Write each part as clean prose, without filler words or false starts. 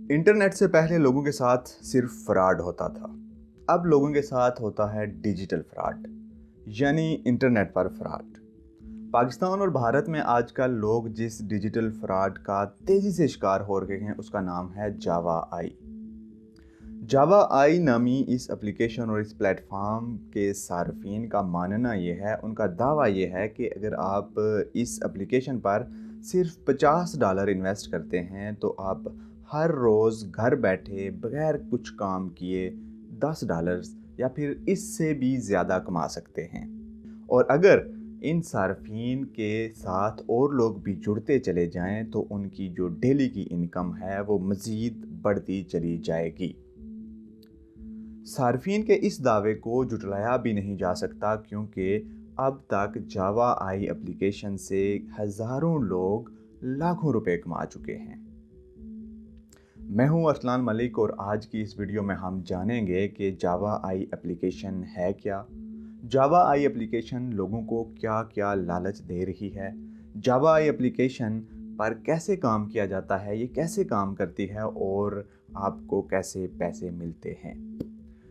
Internet से पहले लोगों के साथ सिर्फ फ्रॉड होता था। अब लोगों के साथ होता है डिजिटल फ्रॉड, यानी इंटरनेट पर फ्रॉड। पाकिस्तान और भारत में आजकल लोग जिस डिजिटल फ्रॉड का तेज़ी से शिकार हो रहे हैं उसका नाम है जावा आई। जावा आई नामी इस एप्लीकेशन और इस प्लेटफॉर्म के सार्फिन का मानना ये है, उनका दावा ये है कि अगर आप इस एप्लीकेशन पर सिर्फ $50 इन्वेस्ट करते हैं तो आप हर रोज़ घर बैठे बगैर कुछ काम किए $10 या फिर इससे भी ज़्यादा कमा सकते हैं। और अगर इन सार्फिन के साथ और लोग भी जुड़ते चले जाएं तो उनकी जो डेली की इनकम है वो मज़ीद बढ़ती चली जाएगी। सार्फिन के इस दावे को जुटलाया भी नहीं जा सकता, क्योंकि अब तक जावा आई एप्लीकेशन से हज़ारों लोग लाखों रुपए कमा चुके हैं। मैं हूं अरसलान मलिक और आज की इस वीडियो में हम जानेंगे कि जावा आई एप्लीकेशन है क्या, जावा आई एप्लीकेशन लोगों को क्या क्या लालच दे रही है, जावा आई एप्लीकेशन पर कैसे काम किया जाता है, ये कैसे काम करती है और आपको कैसे पैसे मिलते हैं।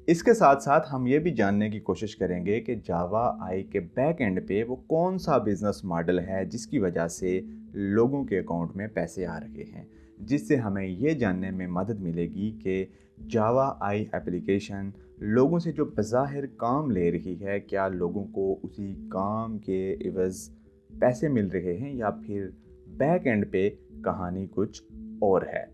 इसके साथ साथ हम ये भी जानने की कोशिश करेंगे कि जावा आई के बैक एंड पे वो कौन सा बिज़नेस मॉडल है जिसकी वजह से लोगों के अकाउंट में पैसे आ रहे हैं, जिससे हमें ये जानने में मदद मिलेगी कि जावा आई एप्लीकेशन लोगों से जो बज़ाहिर काम ले रही है, क्या लोगों को उसी काम के इवज़ पैसे मिल रहे हैं या फिर बैक एंड पे कहानी कुछ और है।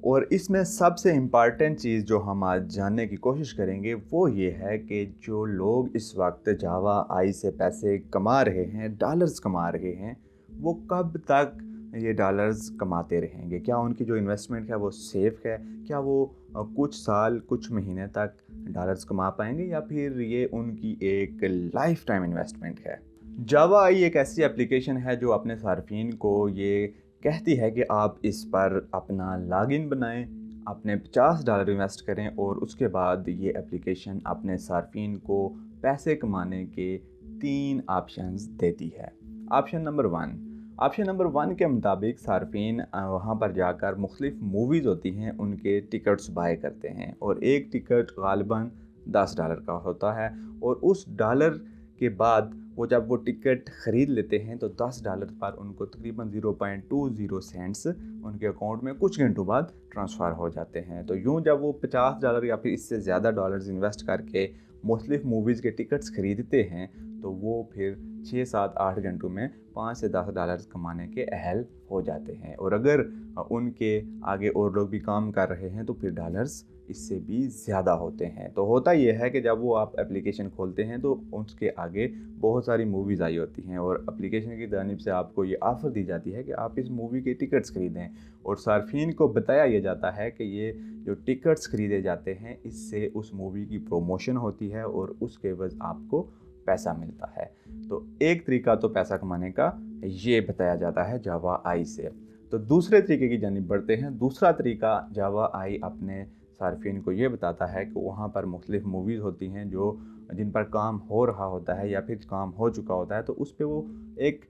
और इसमें सबसे इम्पॉर्टेंट चीज़ जो हम आज जानने की कोशिश करेंगे वो ये है कि जो लोग इस वक्त जावा आई से पैसे कमा रहे हैं, डॉलर्स कमा रहे हैं, वो कब तक ये डॉलर्स कमाते रहेंगे। क्या उनकी जो इन्वेस्टमेंट है वो सेफ़ है, क्या वो कुछ साल कुछ महीने तक डॉलर्स कमा पाएंगे या फिर ये उनकी एक लाइफ टाइम इन्वेस्टमेंट है। जावा आई एक ऐसी एप्लीकेशन है जो अपने सार्फिन को ये कहती है कि आप इस पर अपना लॉगिन बनाएं, अपने $50 इन्वेस्ट करें और उसके बाद ये एप्लीकेशन अपने सार्फिन को पैसे कमाने के 3 ऑप्शंस देती है। ऑप्शन नंबर वन के मुताबिक सार्फिन वहाँ पर जाकर मुख्तलिफ मूवीज़ होती हैं उनके टिकट्स बाय करते हैं और एक टिकट गालिबन $10 का होता है और उस डॉलर के बाद वो जब वो टिकट ख़रीद लेते हैं तो $10 पर उनको तकरीबन 0.20 सेंट्स उनके अकाउंट में कुछ घंटों बाद ट्रांसफ़र हो जाते हैं। तो यूँ जब वो $50 या फिर इससे ज़्यादा डॉलर्स इन्वेस्ट करके मुख्तलिफ मूवीज़ के टिकट्स ख़रीदते हैं तो वो फिर 6-7-8 घंटों में $5 से $10 कमाने के अहल हो जाते हैं। और अगर उनके आगे और लोग भी काम कर रहे हैं तो फिर डॉलर्स इससे भी ज़्यादा होते हैं। तो होता यह है कि जब वो आप एप्लीकेशन खोलते हैं तो उसके आगे बहुत सारी मूवीज़ आई होती हैं और एप्लीकेशन की जानिब से आपको ये ऑफ़र दी जाती है कि आप इस मूवी के टिकट्स ख़रीदें और सार्फिन को बताया यह जाता है कि ये जो टिकट्स ख़रीदे जाते हैं इससे उस मूवी की प्रोमोशन होती है और उसके एवज़ आपको पैसा मिलता है। तो एक तरीका तो पैसा कमाने का ये बताया जाता है जावा आई से। तो दूसरे तरीके की जानिब बढ़ते हैं। दूसरा तरीका जावा आई अपने सार्फिन को ये बताता है कि वहाँ पर मुख्तलिफ मूवीज़ होती हैं जो जिन पर काम हो रहा होता है या फिर काम हो चुका होता है, तो उस पे वो एक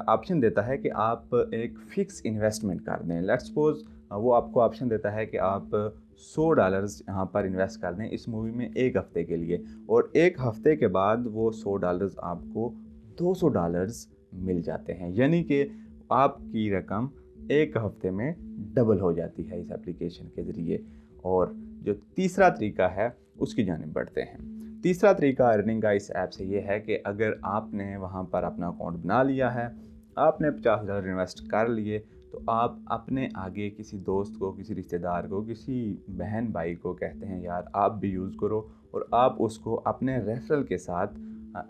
ऑप्शन देता है कि आप एक फ़िक्स इन्वेस्टमेंट कर दें। लेट्स सपोज़ वो आपको ऑप्शन देता है कि आप $100 यहाँ पर इन्वेस्ट कर दें इस मूवी में 1 हफ़्ते के लिए और 1 हफ़्ते के बाद वो $100 आपको $200 मिल जाते हैं, यानी कि आपकी रकम 1 हफ़्ते में डबल हो जाती है इस एप्लीकेशन के ज़रिए। और जो तीसरा तरीका है उसकी जानिब बढ़ते हैं। तीसरा तरीका अर्निंग का इस ऐप से ये है कि अगर आपने वहाँ पर अपना अकाउंट बना लिया है, आपने $50 इन्वेस्ट कर लिए, तो आप अपने आगे किसी दोस्त को, किसी रिश्तेदार को, किसी बहन भाई को कहते हैं यार आप भी यूज़ करो और आप उसको अपने रेफरल के साथ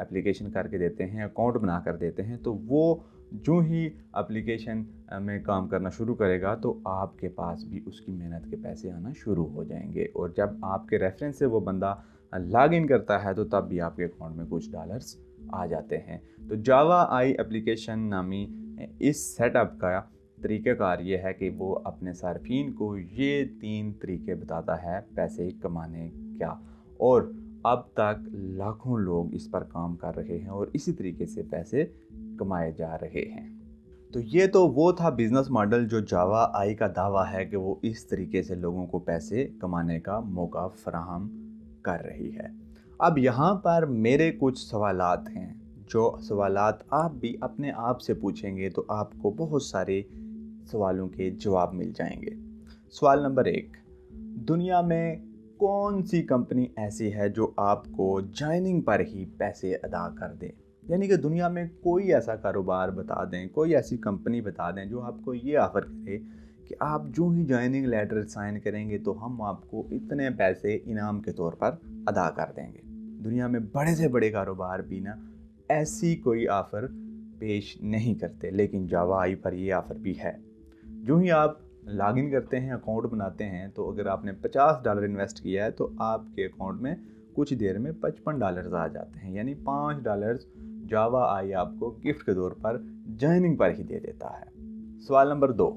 एप्लीकेशन करके देते हैं, अकाउंट बना कर देते हैं। तो वो जो ही एप्लीकेशन में काम करना शुरू करेगा तो आपके पास भी उसकी मेहनत के पैसे आना शुरू हो जाएंगे और जब आपके रेफरेंस से वो बंदा लॉग इन करता है तो तब भी आपके अकाउंट में कुछ डॉलर्स आ जाते हैं। तो जावा आई एप्लीकेशन नामी इस सेटअप का तरीक़ाकार ये है कि वो अपने सार्फिन को ये 3 तरीके बताता है पैसे कमाने का, और अब तक लाखों लोग इस पर काम कर रहे हैं और इसी तरीके से पैसे कमाए जा रहे हैं। تو یہ تو وہ تھا بزنس ماڈل جو جاوا آئی کا دعویٰ ہے کہ وہ اس طریقے سے لوگوں کو پیسے کمانے کا موقع فراہم کر رہی ہے۔ اب یہاں پر میرے کچھ سوالات ہیں، جو سوالات آپ بھی اپنے آپ سے پوچھیں گے تو آپ کو بہت سارے سوالوں کے جواب مل جائیں گے۔ سوال نمبر 1، دنیا میں کون سی کمپنی ایسی ہے جو آپ کو جوائننگ پر ہی پیسے ادا کر دے؟ یعنی کہ دنیا میں کوئی ایسا کاروبار بتا دیں، کوئی ایسی کمپنی بتا دیں جو آپ کو یہ آفر کرے کہ آپ جو ہی جوائننگ لیٹر سائن کریں گے تو ہم آپ کو اتنے پیسے انعام کے طور پر ادا کر دیں گے۔ دنیا میں بڑے سے بڑے کاروبار بھی نا ایسی کوئی آفر پیش نہیں کرتے، لیکن جاوا آئی پر یہ آفر بھی ہے۔ جو ہی آپ لاگ ان کرتے ہیں، اکاؤنٹ بناتے ہیں، تو اگر آپ نے $50 انویسٹ کیا ہے تو آپ کے اکاؤنٹ میں کچھ دیر میں $55 آ جاتے ہیں، یعنی $5 جاوا آئی آپ کو گفٹ کے طور پر جوائننگ پر ہی دے دیتا ہے۔ سوال نمبر 2،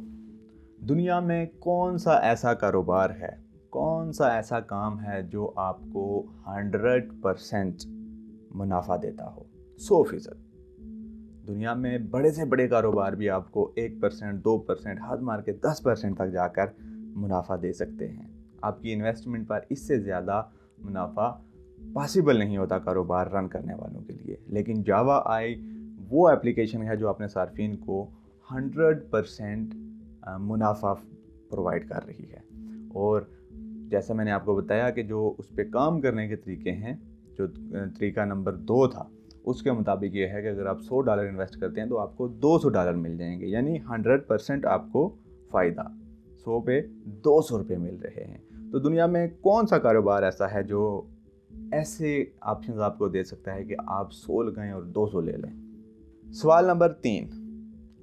دنیا میں کون سا ایسا کاروبار ہے، کون سا ایسا کام ہے جو آپ کو 100% منافع دیتا ہو، 100%؟ دنیا میں بڑے سے بڑے کاروبار بھی آپ کو 1%، 2%، حد مار کے 10% تک جا کر منافع دے سکتے ہیں۔ آپ کی انویسٹمنٹ پر اس سے زیادہ منافع پاسبل نہیں ہوتا کاروبار رن کرنے والوں کے لیے، لیکن جاوا آئی وہ اپلیکیشن ہے جو اپنے صارفین کو 100% منافع پرووائڈ کر رہی ہے۔ اور جیسا میں نے آپ کو بتایا کہ جو اس پہ کام کرنے کے طریقے ہیں، جو طریقہ نمبر 2 تھا، اس کے مطابق یہ ہے کہ اگر آپ $100 انویسٹ کرتے ہیں تو آپ کو $200 مل جائیں گے، یعنی 100% آپ کو فائدہ، 100 پہ $200 مل رہے ہیں۔ تو دنیا میں کون سا کاروبار ایسا ہے جو ایسے آپشنز آپ کو دے سکتا ہے کہ آپ 100 لگائیں اور 200 لے لیں؟ سوال نمبر 3،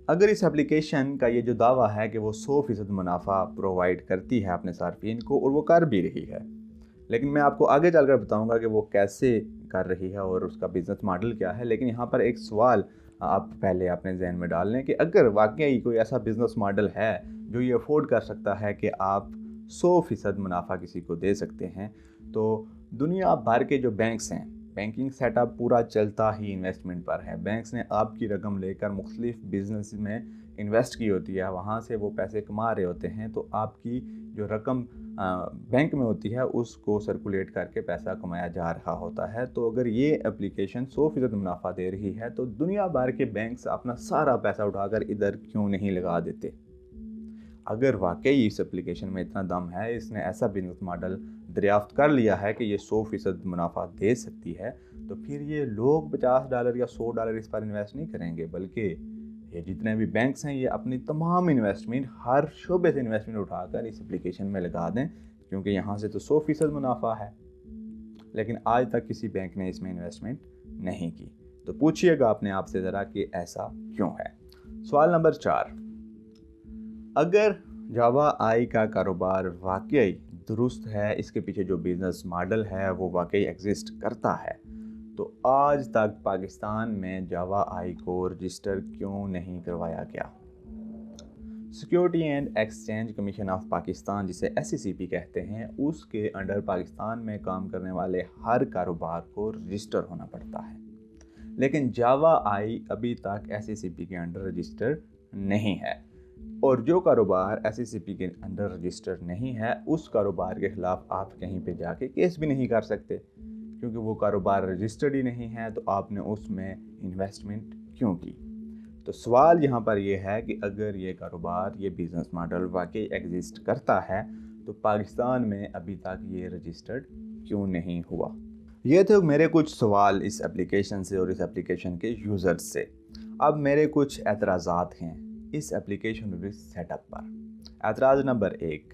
اگر اس اپلیکیشن کا یہ جو دعویٰ ہے کہ وہ 100% منافع پرووائڈ کرتی ہے اپنے صارفین کو، اور وہ کر بھی رہی ہے، لیکن میں آپ کو آگے چل کر بتاؤں گا کہ وہ کیسے کر رہی ہے اور اس کا بزنس ماڈل کیا ہے، لیکن یہاں پر ایک سوال آپ پہلے اپنے ذہن میں ڈال لیں کہ اگر واقعی کوئی ایسا بزنس ماڈل ہے جو یہ افورڈ کر سکتا ہے کہ آپ 100% منافع کسی کو دے سکتے ہیں، تو دنیا بھر کے جو بینکس ہیں، بینکنگ سیٹ اپ پورا چلتا ہی انویسٹمنٹ پر ہے۔ بینکس نے آپ کی رقم لے کر مختلف بزنس میں انویسٹ کی ہوتی ہے، وہاں سے وہ پیسے کما رہے ہوتے ہیں، تو آپ کی جو رقم بینک میں ہوتی ہے اس کو سرکولیٹ کر کے پیسہ کمایا جا رہا ہوتا ہے۔ تو اگر یہ اپلیکیشن 100% منافع دے رہی ہے تو دنیا بھر کے بینکس اپنا سارا پیسہ اٹھا کر ادھر کیوں نہیں لگا دیتے؟ اگر واقعی اس اپلیکیشن میں اتنا دم ہے، اس نے ایسا بزنس ماڈل دریافت کر لیا ہے کہ یہ 100% منافع دے سکتی ہے، تو پھر یہ لوگ $50 یا $100 اس پر انویسٹ نہیں کریں گے، بلکہ یہ جتنے بھی بینکس ہیں یہ اپنی تمام انویسٹمنٹ، ہر شعبے سے انویسٹمنٹ اٹھا کر اس اپلیکیشن میں لگا دیں، کیونکہ یہاں سے تو 100% منافع ہے۔ لیکن آج تک کسی بینک نے اس میں انویسٹمنٹ نہیں کی۔ تو پوچھئے گا اپنے آپ سے ذرا کہ ایسا کیوں ہے؟ سوال نمبر 4، اگر جاوا آئی کا کاروبار واقعی درست ہے، اس کے پیچھے جو بزنس ماڈل ہے وہ واقعی ایگزسٹ کرتا ہے، تو آج تک پاکستان میں جاوا آئی کو رجسٹر کیوں نہیں کروایا گیا؟ Security and exchange commission of Pakistan, جسے SECP کہتے ہیں، اس کے انڈر پاکستان میں کام کرنے والے ہر کاروبار کو رجسٹر ہونا پڑتا ہے، لیکن جاوا آئی ابھی تک SECP کے انڈر رجسٹر نہیں ہے، اور جو کاروبار SECP کے انڈر رجسٹر نہیں ہے اس کاروبار کے خلاف آپ کہیں پہ جا کے کیس بھی نہیں کر سکتے، کیونکہ وہ کاروبار رجسٹرڈ ہی نہیں ہے، تو آپ نے اس میں انویسٹمنٹ کیوں کی؟ تو سوال یہاں پر یہ ہے کہ اگر یہ کاروبار، یہ بزنس ماڈل واقعی ایگزسٹ کرتا ہے تو پاکستان میں ابھی تک یہ رجسٹرڈ کیوں نہیں ہوا؟ یہ تھے میرے کچھ سوال اس اپلیکیشن سے اور اس اپلیکیشن کے یوزرز سے۔ اب میرے کچھ اعتراضات ہیں اس اپلیکیشن اور اس سیٹ اپ پر۔ اعتراض نمبر 1،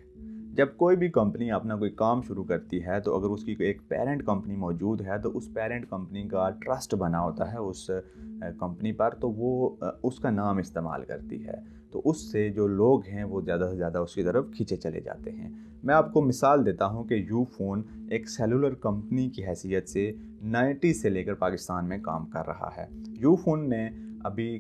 جب کوئی بھی کمپنی اپنا کوئی کام شروع کرتی ہے تو اگر اس کی ایک پیرنٹ کمپنی موجود ہے تو اس پیرنٹ کمپنی کا ٹرسٹ بنا ہوتا ہے اس کمپنی پر، تو وہ اس کا نام استعمال کرتی ہے، تو اس سے جو لوگ ہیں وہ زیادہ سے زیادہ اس کی طرف کھینچے چلے جاتے ہیں۔ میں آپ کو مثال دیتا ہوں کہ یو فون ایک سیلولر کمپنی کی حیثیت سے 90 سے لے کر پاکستان میں کام کر رہا ہے۔ یو فون نے ابھی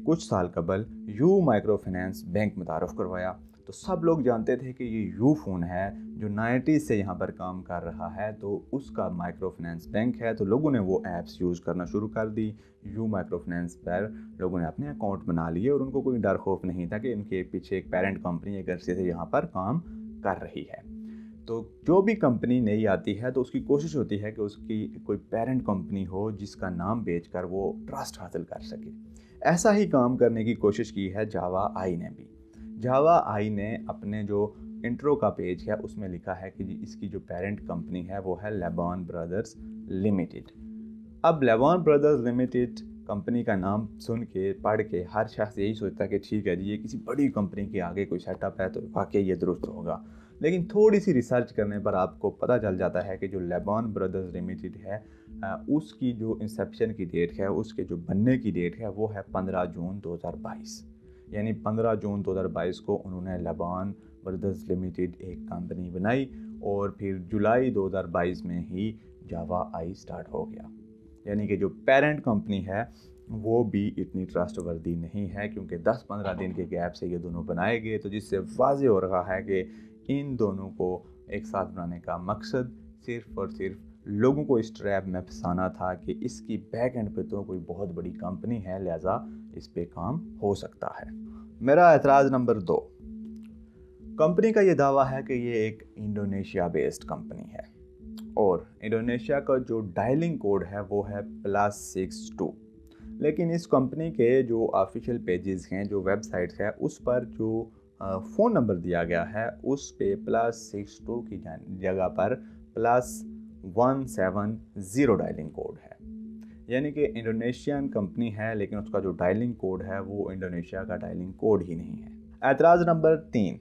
کچھ سال قبل یو مائکرو فنانس بینک متعارف کروایا، तो सब लोग जानते थे कि ये यू फ़ोन है जो 90s से यहाँ पर काम कर रहा है, तो उसका माइक्रो फाइनेंस बैंक है। तो लोगों ने वो ऐप्स यूज़ करना शुरू कर दी। यू माइक्रो फाइनेंस पर लोगों ने अपने अकाउंट बना लिए और उनको कोई डर खौफ नहीं था कि इनके पीछे एक पेरेंट कंपनी एक अरसे से यहाँ पर काम कर रही है। तो जो भी कंपनी नई आती है तो उसकी कोशिश होती है कि उसकी कोई पेरेंट कंपनी हो जिसका नाम बेचकर वो ट्रस्ट हासिल कर सके। ऐसा ही काम करने की कोशिश की है जावा आई ने भी। जावा आई ने अपने जो इंट्रो का पेज है उसमें लिखा है कि इसकी जो पेरेंट कंपनी है वो है लेबॉन ब्रदर्स लिमिटेड। अब लेबॉन ब्रदर्स लिमिटेड कंपनी का नाम सुन के पढ़ के हर शख्स यही सोचता है कि ठीक है जी, ये किसी बड़ी कंपनी के आगे कोई सेटअप है तो वाकई ये दुरुस्त होगा। लेकिन थोड़ी सी रिसर्च करने पर आपको पता चल जाता है कि जो लेबॉन ब्रदर्स लिमिटेड है उसकी जो इंसेप्शन की डेट है, उसके जो बनने की डेट है वो है 15 जून 2022। यानी 15 जून 2022 को उन्होंने लेबॉन ब्रदर्स लिमिटेड एक कंपनी बनाई और फिर जुलाई 2022 में ही जावा आई स्टार्ट हो गया। यानी कि जो पेरेंट कंपनी है वो भी इतनी ट्रस्टवर्दी नहीं है, क्योंकि 10-15 दिन के गैप से ये दोनों बनाए गए, तो जिससे वाज़ेह हो रहा है कि इन दोनों को एक साथ बनाने का मकसद सिर्फ़ और सिर्फ लोगों को इस ट्रैप में फंसाना था कि इसकी बैक एंड पे तो कोई बहुत बड़ी कंपनी है, लिहाजा इस पे काम हो सकता है। मेरा एतराज़ नंबर 2, कंपनी का ये दावा है कि ये एक इंडोनेशिया बेस्ड कंपनी है और इंडोनेशिया का जो डायलिंग कोड है वो है +62। लेकिन इस कंपनी के जो ऑफिशियल पेजेस हैं, जो वेबसाइट्स है, उस पर जो फ़ोन नंबर दिया गया है उस पे +62 की जगह पर +170 डायलिंग कोड है। यानी कि इंडोनेशियन कंपनी है लेकिन उसका जो डायलिंग कोड है वो इंडोनेशिया का डायलिंग कोड ही नहीं है। एतराज़ नंबर 3,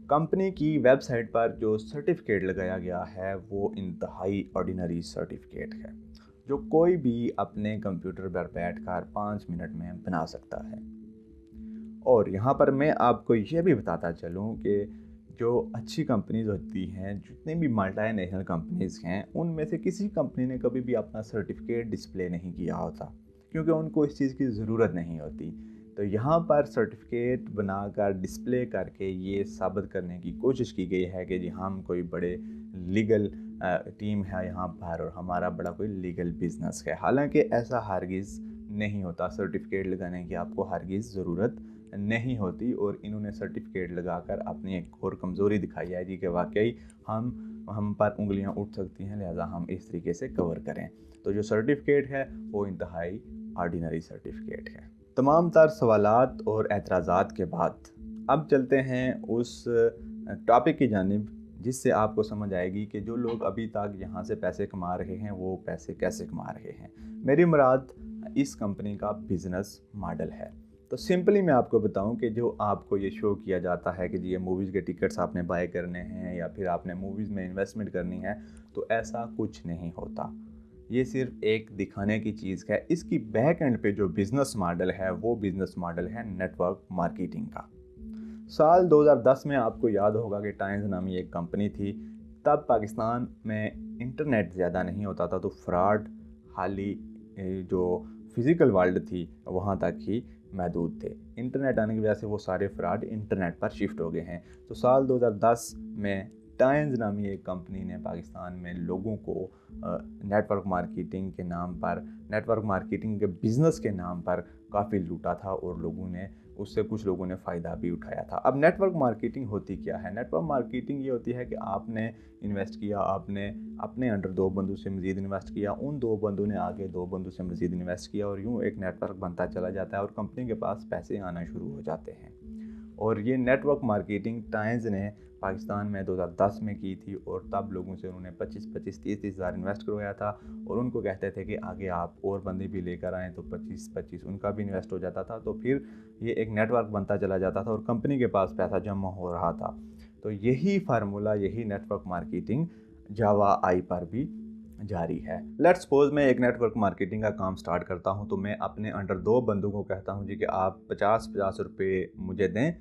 कंपनी की वेबसाइट पर जो सर्टिफिकेट लगाया गया है वो इंतहाई ऑर्डिनरी सर्टिफिकेट है जो कोई भी अपने कंप्यूटर पर बैठकर 5 मिनट में बना सकता है। और यहाँ पर मैं आपको ये भी बताता चलूँ कि जो अच्छी कंपनीज होती हैं, जितनी भी मल्टीनेशनल कंपनीज़ हैं, उनमें से किसी कंपनी ने कभी भी अपना सर्टिफिकेट डिस्प्ले नहीं किया होता, क्योंकि उनको इस चीज़ की ज़रूरत नहीं होती। तो यहाँ पर सर्टिफिकेट बनाकर डिस्प्ले करके ये साबित करने की कोशिश की गई है कि जी हम कोई बड़े लीगल टीम है यहाँ पर और हमारा बड़ा कोई लीगल बिजनेस है। हालांकि ऐसा हरगिज़ नहीं होता, सर्टिफिकेट लगाने की आपको हरगिज़ ज़रूरत नहीं होती। और इन्होंने सर्टिफिकेट लगाकर अपनी एक और कमज़ोरी दिखाई है जी कि वाकई हम पर उंगलियां उठ सकती हैं, लिहाजा हम इस तरीके से कवर करें। तो जो सर्टिफिकेट है वो इंतहाई ऑर्डिनरी सर्टिफिकेट है। तमाम तर सवालात और एतराज़ात के बाद अब चलते हैं उस टॉपिक की जानिब जिससे आपको समझ आएगी कि जो लोग अभी तक यहाँ से पैसे कमा रहे हैं वो पैसे कैसे कमा रहे हैं। मेरी मुराद इस कंपनी का बिज़नेस मॉडल है। तो सिंपली मैं आपको बताऊं कि जो आपको ये शो किया जाता है कि जी ये मूवीज़ के टिकट्स आपने बाय करने हैं या फिर आपने मूवीज़ में इन्वेस्टमेंट करनी है, तो ऐसा कुछ नहीं होता। ये सिर्फ एक दिखाने की चीज़ है। इसकी बैक एंड पे जो बिज़नेस मॉडल है वो बिज़नेस मॉडल है नेटवर्क मार्केटिंग का। साल 2010 में आपको याद होगा कि टाइम्स नामी एक कंपनी थी। तब पाकिस्तान में इंटरनेट ज़्यादा नहीं होता था, तो फ्रॉड हाली जो फिज़िकल वर्ल्ड थी वहाँ तक ही महदूद थे। इंटरनेट आने की वजह से वो सारे फ्रॉड इंटरनेट पर शिफ्ट हो गए हैं। तो साल 2010 में टाइम्स नामी एक कंपनी ने पाकिस्तान में लोगों को नेटवर्क मार्केटिंग के नाम पर, नेटवर्क मार्केटिंग के बिज़नेस के नाम पर काफ़ी लूटा था और लोगों ने उससे कुछ लोगों ने फ़ायदा भी उठाया था। अब नेटवर्क मार्केटिंग होती क्या है? नेटवर्क मार्केटिंग ये होती है कि आपने इन्वेस्ट किया, आपने अपने अंडर 2 बंदों से मज़ीद इन्वेस्ट किया, उन 2 बंदों ने आगे 2 बंदों से मज़ीद इन्वेस्ट किया और यूँ एक नेटवर्क बनता चला जाता है और कंपनी के पास पैसे आना शुरू हो जाते हैं। और ये नेटवर्क मार्केटिंग टाइम्स ने पाकिस्तान में 2010 में की थी और तब लोगों से उन्होंने 25-25, 30-30 हज़ार इन्वेस्ट करवाया था और उनको कहते थे कि आगे आप और बंदे भी लेकर आएँ, तो 25-25 उनका भी इन्वेस्ट हो जाता था। तो फिर ये एक नेटवर्क बनता चला जाता था और कंपनी के पास पैसा जमा हो रहा था। तो यही फार्मूला, यही नेटवर्क मार्केटिंग जावा आई पर भी जारी है। लेट्स सपोज मैं एक नेटवर्क मार्केटिंग का काम स्टार्ट करता हूं, तो मैं अपने अंडर 2 बंदों को कहता हूं जी कि आप 50-50 रुपये मुझे दें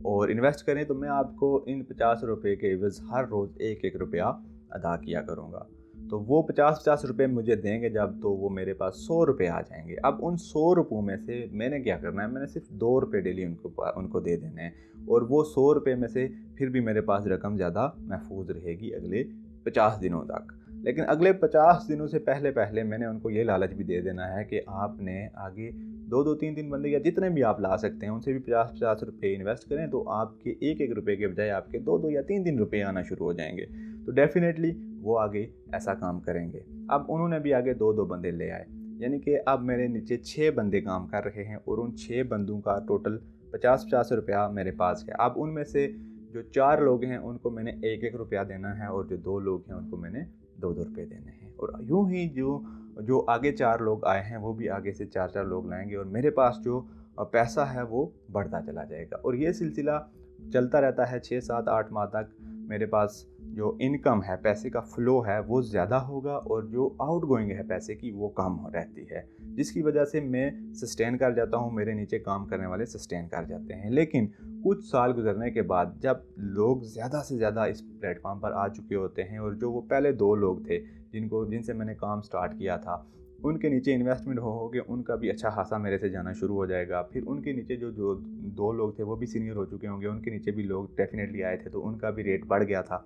और इन्वेस्ट करें, तो मैं आपको इन 50 रुपये के एवज़ हर रोज़ 1-1 रुपया अदा किया करूँगा। तो वो 50-50 रुपये मुझे देंगे जब, तो वो मेरे पास 100 रुपये आ जाएंगे। अब उन 100 रुपयों में से मैंने क्या करना है, मैंने सिर्फ 2 रुपये डेली उनको दे देने हैं और वो 100 रुपये में से फिर भी मेरे पास रकम ज़्यादा महफूज रहेगी अगले 50 दिनों तक। लेकिन अगले 50 दिनों से पहले पहले मैंने उनको ये लालच भी दे देना है कि आपने आगे 2-2 3-3 बंदे या जितने भी आप ला सकते हैं उनसे भी 50-50 रुपये इन्वेस्ट करें, तो आपके 1-1 रुपये के बजाय आपके 2-2 या 3-3 रुपये आना शुरू हो जाएंगे। तो डेफिनेटली वो आगे ऐसा काम करेंगे। अब उन्होंने भी आगे 2-2 बंदे ले आए, यानी कि अब मेरे नीचे 6 बंदे काम कर रहे हैं और उन 6 बंदों का टोटल 50-50 रुपया मेरे पास है। अब उनमें से जो 4 लोग हैं उनको मैंने 1-1 रुपया देना है और जो 2 लोग हैं उनको मैंने 2-2 रुपये देने हैं। और यूं ही जो आगे 4 लोग आए हैं वो भी आगे से 4-4 लोग लाएंगे और मेरे पास जो पैसा है वो बढ़ता चला जाएगा। और ये सिलसिला चलता रहता है 6-7-8 माह तक। मेरे पास जो इनकम है, पैसे का फ़्लो है वो ज़्यादा होगा और जो आउट गोइंग है पैसे की वो कम हो रहती है, जिसकी वजह से मैं सस्टेन कर जाता हूँ, मेरे नीचे काम करने वाले सस्टेन कर जाते हैं। लेकिन कुछ साल गुजरने के बाद जब लोग ज़्यादा से ज़्यादा इस प्लेटफॉर्म पर आ चुके होते हैं और जो वो पहले 2 लोग थे जिनसे मैंने काम स्टार्ट किया था, उनके नीचे इन्वेस्टमेंट हो के उनका भी अच्छा खासा मेरे से जाना शुरू हो जाएगा। फिर उनके नीचे जो 2 लोग थे वो भी सीनियर हो चुके होंगे, उनके नीचे भी लोग डेफिनेटली आए थे तो उनका भी रेट बढ़ गया था,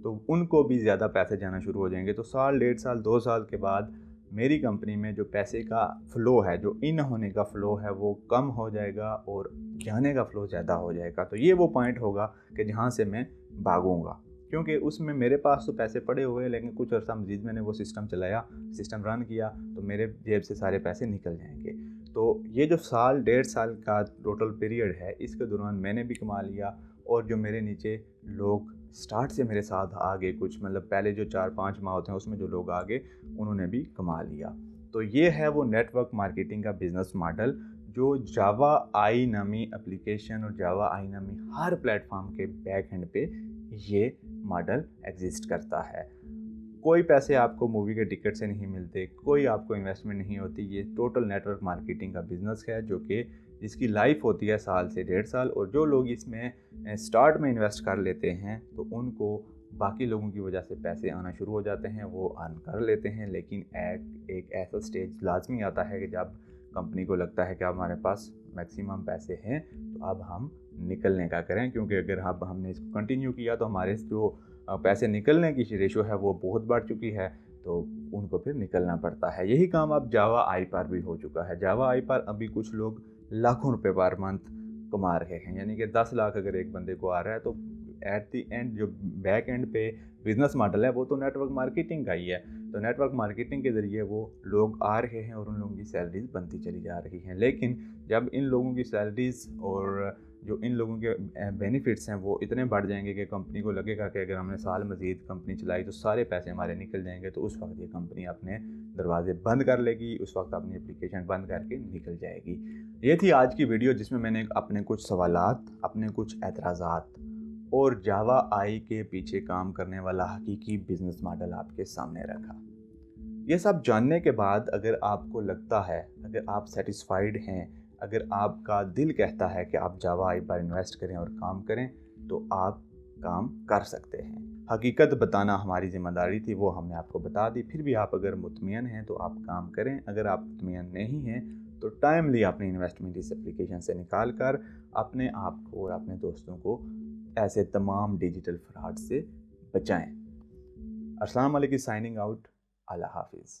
तो उनको भी ज़्यादा पैसे जाना शुरू हो जाएंगे। तो साल, 1.5 साल, 2 साल के बाद मेरी कंपनी में जो पैसे का फ़्लो है, जो इन होने का फ़्लो है वो कम हो जाएगा और जाने का फ़्लो ज़्यादा हो जाएगा। तो ये वो पॉइंट होगा कि जहाँ से मैं भागूंगा, क्योंकि उसमें मेरे पास तो पैसे पड़े हुए हैं लेकिन कुछ अर्सा मज़ीद मैंने वो सिस्टम चलाया, सिस्टम रन किया तो मेरे जेब से सारे पैसे निकल जाएंगे। तो ये जो साल, 1.5 साल का टोटल पीरियड है, इसके दौरान मैंने भी कमा लिया और जो मेरे नीचे लोग स्टार्ट से मेरे साथ आ गए, कुछ मतलब पहले जो 4-5 माह होते हैं उसमें जो लोग आ गए उन्होंने भी कमा लिया। तो ये है वो नेटवर्क मार्केटिंग का बिज़नेस मॉडल जो जावा आई नामी एप्लीकेशन और जावा आई नामी हर प्लेटफॉर्म के बैक एंड पे ये मॉडल एग्जिस्ट करता है। कोई पैसे आपको मूवी के टिकट से नहीं मिलते, कोई आपको इन्वेस्टमेंट नहीं होती। ये टोटल नेटवर्क मार्केटिंग का बिज़नेस है जो कि इसकी लाइफ होती है साल से 1.5 साल। और जो लोग इसमें स्टार्ट में इन्वेस्ट कर लेते हैं तो उनको बाकी लोगों की वजह से पैसे आना शुरू हो जाते हैं, वो अर्न कर लेते हैं। लेकिन एक ऐसा स्टेज लाजमी आता है कि जब कंपनी को लगता है कि अब हमारे पास मैक्सिमम पैसे हैं तो अब हम निकलने का करें, क्योंकि अगर अब हमने इसको कंटिन्यू किया तो हमारे जो पैसे निकलने की रेशो है वो बहुत बढ़ चुकी है, तो उनको फिर निकलना पड़ता है। यही काम अब जावा आई पर भी हो चुका है। जावा आई पर अभी कुछ लोग लाखों रुपए पर मंथ कमा रहे हैं, यानी कि 10 लाख अगर एक बंदे को आ रहा है तो एट दी एंड जो बैक एंड पे बिज़नेस मॉडल है वो तो नेटवर्क मार्केटिंग का ही है। तो नेटवर्क मार्केटिंग के ज़रिए वो लोग आ रहे हैं और उन लोगों की सैलरीज बनती चली जा रही हैं। लेकिन जब इन लोगों की सैलरीज और जो इन लोगों के बेनिफिट्स हैं वो इतने बढ़ जाएंगे कि कंपनी को लगेगा कि अगर हमने साल मज़ीद कंपनी चलाई तो सारे पैसे हमारे निकल जाएंगे, तो उस वक्त ये कंपनी अपने दरवाजे बंद कर लेगी, उस वक्त अपनी एप्लीकेशन बंद करके निकल जाएगी। ये थी आज की वीडियो जिसमें मैंने अपने कुछ सवालात, अपने कुछ एतराज़ात और जावा आई के पीछे काम करने वाला हकीकी बिज़नेस मॉडल आपके सामने रखा। ये सब जानने के बाद अगर आपको लगता है, अगर आप सेटिस्फाइड हैं, अगर आपका दिल कहता है कि आप जावा आई पर इन्वेस्ट करें और काम करें, तो आप काम कर सकते हैं। हकीकत बताना हमारी ज़िम्मेदारी थी, वो हमने आपको बता दी। फिर भी आप अगर मुतमईन हैं तो आप काम करें। अगर आप मुतमईन नहीं हैं तो टाइमली अपनी इन्वेस्टमेंट इस एप्लीकेशन से निकाल कर अपने आप को और अपने दोस्तों को ऐसे तमाम डिजिटल फ्रॉड से बचाएं। अस्सलाम वालेकुम, साइनिंग आउट। अल्लाह हाफिज़।